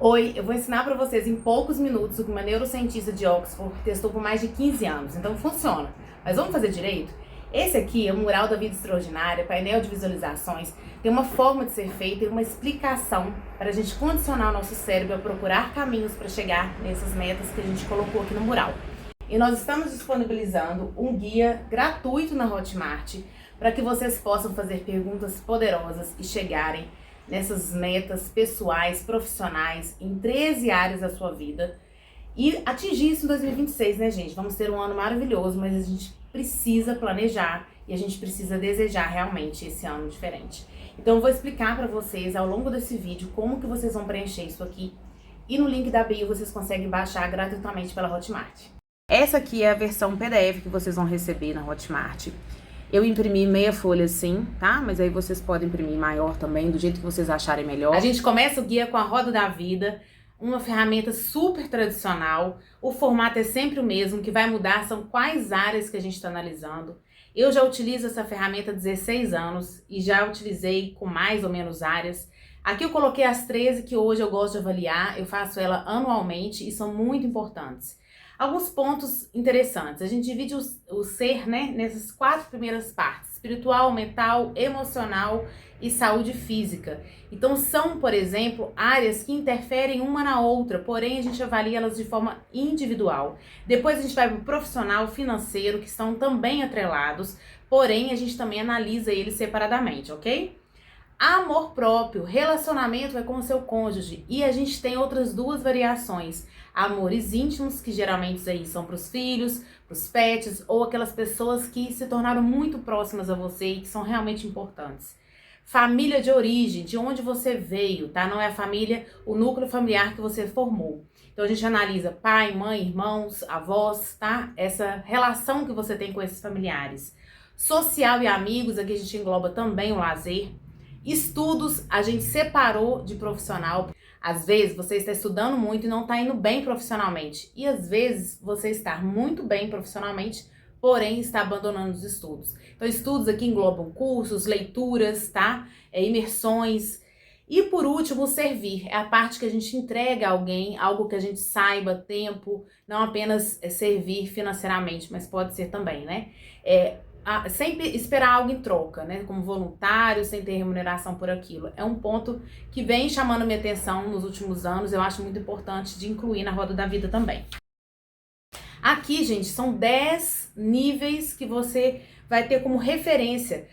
Oi, eu vou ensinar para vocês em poucos minutos o que uma neurocientista de Oxford testou por mais de 15 anos, então funciona. Mas vamos fazer direito? Esse aqui é o Mural da Vida Extraordinária, painel de visualizações, tem uma forma de ser feita e uma explicação para a gente condicionar o nosso cérebro a procurar caminhos para chegar nessas metas que a gente colocou aqui no mural. E nós estamos disponibilizando um guia gratuito na Hotmart para que vocês possam fazer perguntas poderosas e chegarem nessas metas pessoais, profissionais, em 13 áreas da sua vida e atingir isso em 2026, né, gente? Vamos ter um ano maravilhoso, mas a gente precisa planejar e a gente precisa desejar realmente esse ano diferente. Então eu vou explicar para vocês ao longo desse vídeo como que vocês vão preencher isso aqui e no link da bio vocês conseguem baixar gratuitamente pela Hotmart. Essa aqui é a versão PDF que vocês vão receber na Hotmart. Eu imprimi meia folha assim, tá? Mas aí vocês podem imprimir maior também, do jeito que vocês acharem melhor. A gente começa o guia com a Roda da Vida, uma ferramenta super tradicional. O formato é sempre o mesmo, o que vai mudar são quais áreas que a gente está analisando. Eu já utilizo essa ferramenta há 16 anos e já utilizei com mais ou menos áreas. Aqui eu coloquei as 13 que hoje eu gosto de avaliar, eu faço ela anualmente e são muito importantes. Alguns pontos interessantes. A gente divide o ser, né, nessas 4 primeiras partes: espiritual, mental, emocional e saúde física. Então são, por exemplo, áreas que interferem uma na outra, porém a gente avalia elas de forma individual. Depois a gente vai para o profissional, financeiro, que estão também atrelados, porém a gente também analisa eles separadamente, ok? Amor próprio, relacionamento é com o seu cônjuge e a gente tem outras 2 variações. Amores íntimos, que geralmente aí são para os filhos, para os pets ou aquelas pessoas que se tornaram muito próximas a você e que são realmente importantes. Família de origem, de onde você veio, tá? Não é a família, o núcleo familiar que você formou. Então a gente analisa pai, mãe, irmãos, avós, tá? Essa relação que você tem com esses familiares. Social e amigos, aqui a gente engloba também o lazer. Estudos, a gente separou de profissional. Às vezes você está estudando muito e não está indo bem profissionalmente. E às vezes você está muito bem profissionalmente, porém está abandonando os estudos. Então estudos aqui englobam cursos, leituras, tá? Imersões. E por último, o servir. É a parte que a gente entrega a alguém, algo que a gente saiba, tempo, não apenas servir financeiramente, mas pode ser também, né? Sempre esperar algo em troca, né? Como voluntário, sem ter remuneração por aquilo. É um ponto que vem chamando minha atenção nos últimos anos, eu acho muito importante de incluir na Roda da Vida também. Aqui, gente, são 10 níveis que você vai ter como referência.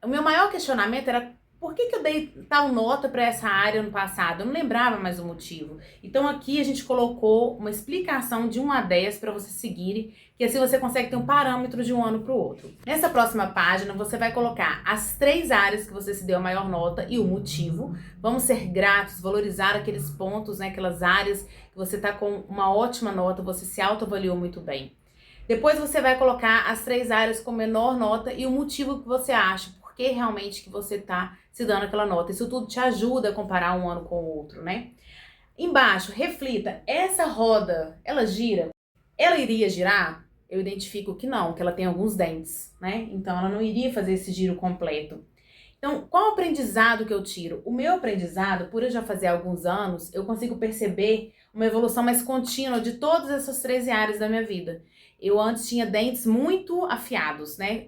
O meu maior questionamento era: por que eu dei tal nota para essa área no passado? Eu não lembrava mais o motivo. Então aqui a gente colocou uma explicação de 1 a 10 para vocês seguirem, que assim você consegue ter um parâmetro de um ano para o outro. Nessa próxima página você vai colocar as 3 áreas que você se deu a maior nota e o motivo. Vamos ser gratos, valorizar aqueles pontos, né, aquelas áreas que você está com uma ótima nota, você se autoavaliou muito bem. Depois você vai colocar as 3 áreas com menor nota e o motivo que você acha, porque realmente que você está se dando aquela nota. Isso tudo te ajuda a comparar um ano com o outro, né? Embaixo, reflita: essa roda, ela gira? Ela iria girar? Eu identifico que não, que ela tem alguns dentes, né? Então ela não iria fazer esse giro completo. Então, qual o aprendizado que eu tiro? O meu aprendizado, por eu já fazer alguns anos, eu consigo perceber uma evolução mais contínua de todas essas 13 áreas da minha vida. Eu antes tinha dentes muito afiados, né?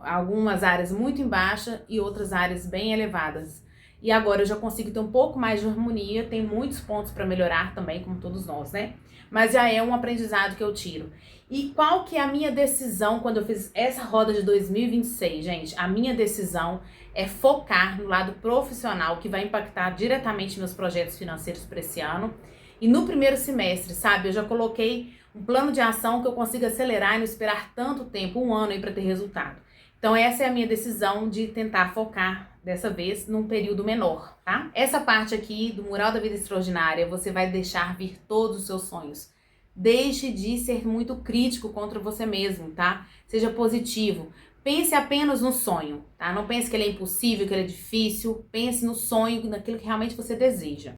Algumas áreas muito em baixa e outras áreas bem elevadas. E agora eu já consigo ter um pouco mais de harmonia, tem muitos pontos para melhorar também, como todos nós, né? Mas já é um aprendizado que eu tiro. E qual que é a minha decisão quando eu fiz essa roda de 2026, gente? A minha decisão é focar no lado profissional, que vai impactar diretamente meus projetos financeiros para esse ano. E no primeiro semestre, sabe, eu já coloquei um plano de ação que eu consiga acelerar e não esperar tanto tempo, um ano aí para ter resultado. Então essa é a minha decisão de tentar focar dessa vez num período menor, tá? Essa parte aqui do Mural da Vida Extraordinária, você vai deixar vir todos os seus sonhos. Deixe de ser muito crítico contra você mesmo, tá? Seja positivo. Pense apenas no sonho, tá? Não pense que ele é impossível, que ele é difícil. Pense no sonho, naquilo que realmente você deseja.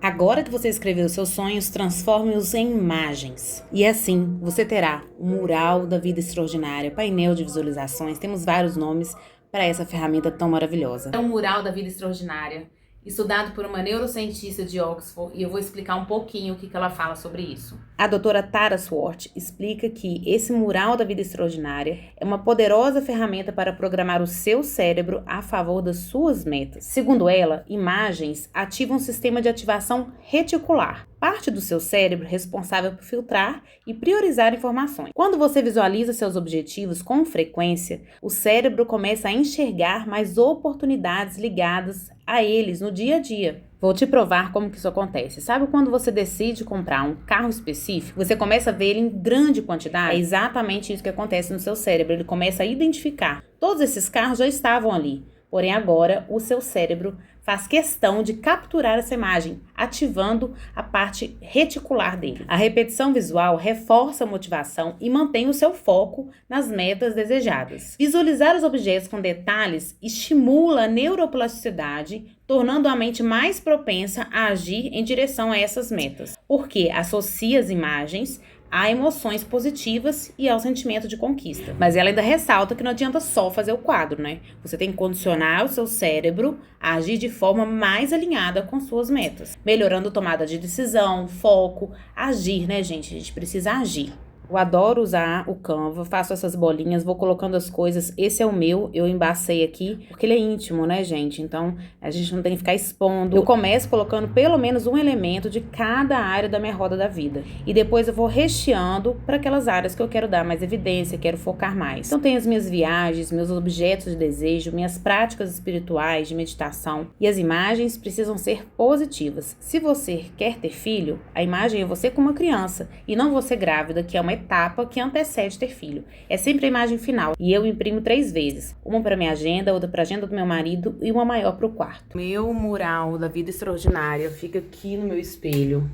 Agora que você escreveu seus sonhos, transforme-os em imagens. E assim, você terá o Mural da Vida Extraordinária, painel de visualizações, temos vários nomes para essa ferramenta tão maravilhosa. É o Mural da Vida Extraordinária. estudado por uma neurocientista de Oxford, e eu vou explicar um pouquinho o que ela fala sobre isso. A doutora Tara Swart explica que esse mural da vida extraordinária é uma poderosa ferramenta para programar o seu cérebro a favor das suas metas. Segundo ela, imagens ativam um sistema de ativação reticular, parte do seu cérebro responsável por filtrar e priorizar informações. Quando você visualiza seus objetivos com frequência, o cérebro começa a enxergar mais oportunidades ligadas a eles no dia a dia. Vou te provar como que isso acontece. Sabe quando você decide comprar um carro específico, você começa a ver ele em grande quantidade? É exatamente isso que acontece no seu cérebro. Ele começa a identificar. Todos esses carros já estavam ali. Porém, agora, o seu cérebro faz questão de capturar essa imagem, ativando a parte reticular dele. A repetição visual reforça a motivação e mantém o seu foco nas metas desejadas. Visualizar os objetos com detalhes estimula a neuroplasticidade, tornando a mente mais propensa a agir em direção a essas metas, porque associa as imagens a emoções positivas e ao sentimento de conquista. Mas ela ainda ressalta que não adianta só fazer o quadro, né? Você tem que condicionar o seu cérebro a agir de forma mais alinhada com suas metas, melhorando tomada de decisão, foco, agir, né, gente? A gente precisa agir. Eu adoro usar o Canva, faço essas bolinhas, vou colocando as coisas. Esse é o meu, eu embacei aqui, porque ele é íntimo, né, gente? Então, a gente não tem que ficar expondo. Eu começo colocando pelo menos um elemento de cada área da minha roda da vida. E depois eu vou recheando para aquelas áreas que eu quero dar mais evidência, quero focar mais. Então, tem as minhas viagens, meus objetos de desejo, minhas práticas espirituais de meditação. E as imagens precisam ser positivas. Se você quer ter filho, a imagem é você com uma criança, e não você grávida, que é uma etapa que antecede ter filho. É sempre a imagem final. E eu imprimo 3 vezes. Uma para minha agenda, outra para a agenda do meu marido e uma maior para o quarto. Meu mural da vida extraordinária fica aqui no meu espelho.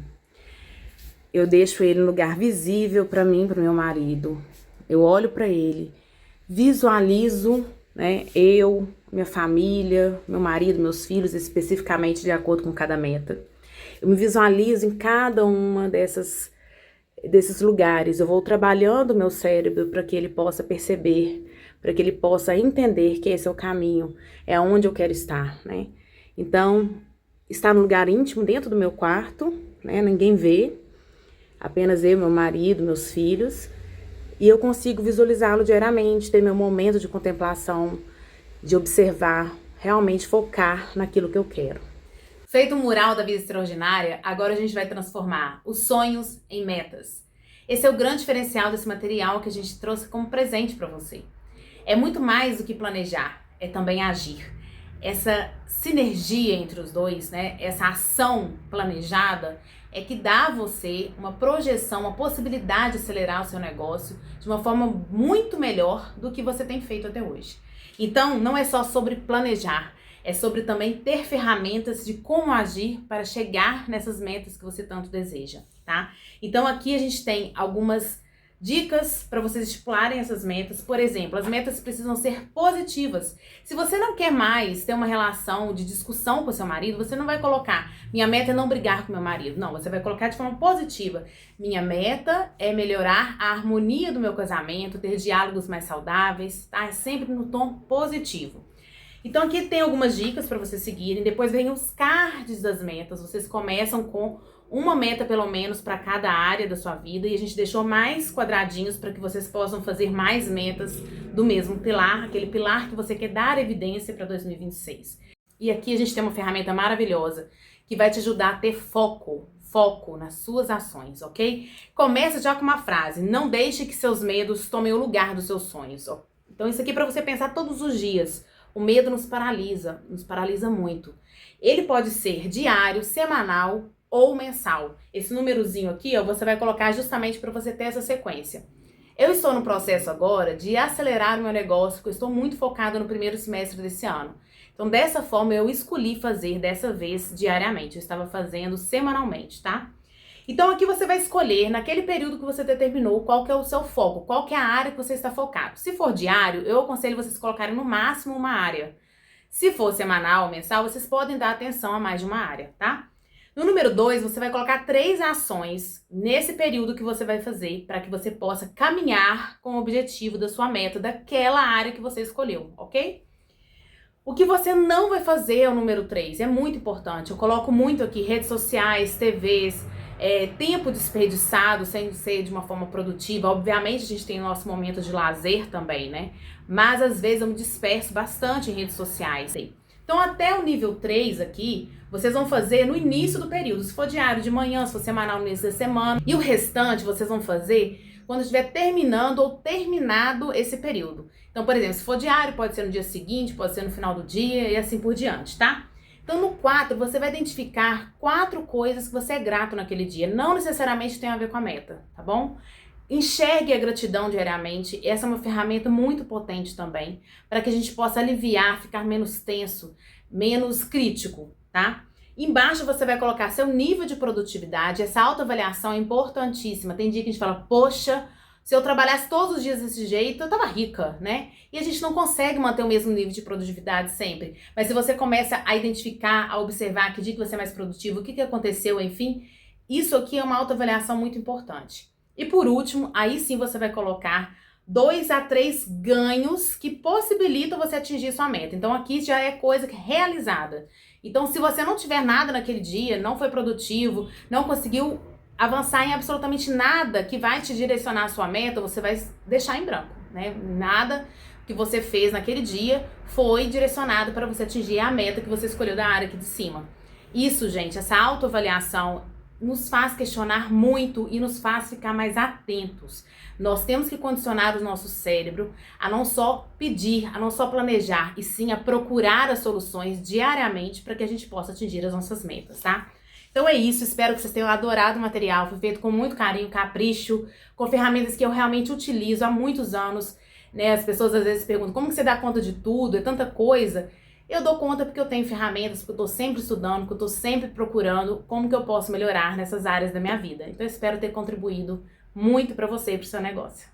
Eu deixo ele em lugar visível para mim e para o meu marido. Eu olho para ele, visualizo, né, eu, minha família, meu marido, meus filhos, especificamente de acordo com cada meta. Eu me visualizo em cada uma desses lugares. Eu vou trabalhando o meu cérebro para que ele possa perceber, para que ele possa entender que esse é o caminho, é onde eu quero estar, né? Então, estar no lugar íntimo, dentro do meu quarto, né? Ninguém vê, apenas eu, meu marido, meus filhos, e eu consigo visualizá-lo diariamente, ter meu momento de contemplação, de observar, realmente focar naquilo que eu quero. Feito o mural da vida extraordinária, agora a gente vai transformar os sonhos em metas. Esse é o grande diferencial desse material que a gente trouxe como presente para você. É muito mais do que planejar, é também agir. Essa sinergia entre os dois, né? Essa ação planejada é que dá a você uma projeção, uma possibilidade de acelerar o seu negócio de uma forma muito melhor do que você tem feito até hoje. Então, não é só sobre planejar, é sobre também ter ferramentas de como agir para chegar nessas metas que você tanto deseja, tá? Então aqui a gente tem algumas dicas para vocês estipularem essas metas. Por exemplo, as metas precisam ser positivas. Se você não quer mais ter uma relação de discussão com seu marido, você não vai colocar: minha meta é não brigar com meu marido. Não, você vai colocar de forma positiva: minha meta é melhorar a harmonia do meu casamento, ter diálogos mais saudáveis, tá? É sempre no tom positivo. Então aqui tem algumas dicas para vocês seguirem, depois vem os cards das metas, vocês começam com uma meta pelo menos para cada área da sua vida e a gente deixou mais quadradinhos para que vocês possam fazer mais metas do mesmo pilar, aquele pilar que você quer dar evidência para 2026. E aqui a gente tem uma ferramenta maravilhosa que vai te ajudar a ter foco nas suas ações, ok? Começa já com uma frase: não deixe que seus medos tomem o lugar dos seus sonhos. Então isso aqui é para você pensar todos os dias. O medo nos paralisa muito. Ele pode ser diário, semanal ou mensal. Esse númerozinho aqui, ó, você vai colocar justamente para você ter essa sequência. Eu estou no processo agora de acelerar o meu negócio, porque eu estou muito focada no primeiro semestre desse ano. Então, dessa forma, eu escolhi fazer dessa vez diariamente. Eu estava fazendo semanalmente, tá? Então aqui você vai escolher, naquele período que você determinou, qual que é o seu foco, qual que é a área que você está focado. Se for diário, eu aconselho vocês colocarem no máximo uma área. Se for semanal ou mensal, vocês podem dar atenção a mais de uma área, tá? No número 2, você vai colocar 3 ações nesse período que você vai fazer para que você possa caminhar com o objetivo da sua meta, daquela área que você escolheu, ok? O que você não vai fazer é o número 3, é muito importante. Eu coloco muito aqui redes sociais, TVs, tempo desperdiçado sem ser de uma forma produtiva. Obviamente a gente tem o nosso momento de lazer também, né? Mas às vezes eu me disperso bastante em redes sociais. Então até o nível 3 aqui, vocês vão fazer no início do período. Se for diário de manhã, se for semanal no início da semana. E o restante vocês vão fazer quando estiver terminando ou terminado esse período. Então, por exemplo, se for diário, pode ser no dia seguinte, pode ser no final do dia e assim por diante, tá? Então, no 4, você vai identificar 4 coisas que você é grato naquele dia. Não necessariamente tem a ver com a meta, tá bom? Enxergue a gratidão diariamente. Essa é uma ferramenta muito potente também, para que a gente possa aliviar, ficar menos tenso, menos crítico, tá? Embaixo você vai colocar seu nível de produtividade. Essa autoavaliação é importantíssima. Tem dia que a gente fala, poxa, se eu trabalhasse todos os dias desse jeito, eu tava rica, né? E a gente não consegue manter o mesmo nível de produtividade sempre. Mas se você começa a identificar, a observar que dia que você é mais produtivo, o que aconteceu, enfim, isso aqui é uma autoavaliação muito importante. E por último, aí sim você vai colocar 2 a 3 ganhos que possibilitam você atingir sua meta. Então aqui já é coisa realizada. Então se você não tiver nada naquele dia, não foi produtivo, não conseguiu avançar em absolutamente nada que vai te direcionar à sua meta, você vai deixar em branco, né? Nada que você fez naquele dia foi direcionado para você atingir a meta que você escolheu da área aqui de cima. Isso, gente, essa autoavaliação nos faz questionar muito e nos faz ficar mais atentos. Nós temos que condicionar o nosso cérebro a não só pedir, a não só planejar, e sim a procurar as soluções diariamente para que a gente possa atingir as nossas metas, tá? Então é isso, espero que vocês tenham adorado o material, foi feito com muito carinho, capricho, com ferramentas que eu realmente utilizo há muitos anos, né? As pessoas às vezes perguntam, como que você dá conta de tudo, é tanta coisa? Eu dou conta porque eu tenho ferramentas, porque eu tô sempre estudando, porque eu tô sempre procurando como que eu posso melhorar nessas áreas da minha vida. Então eu espero ter contribuído muito para você e pro seu negócio.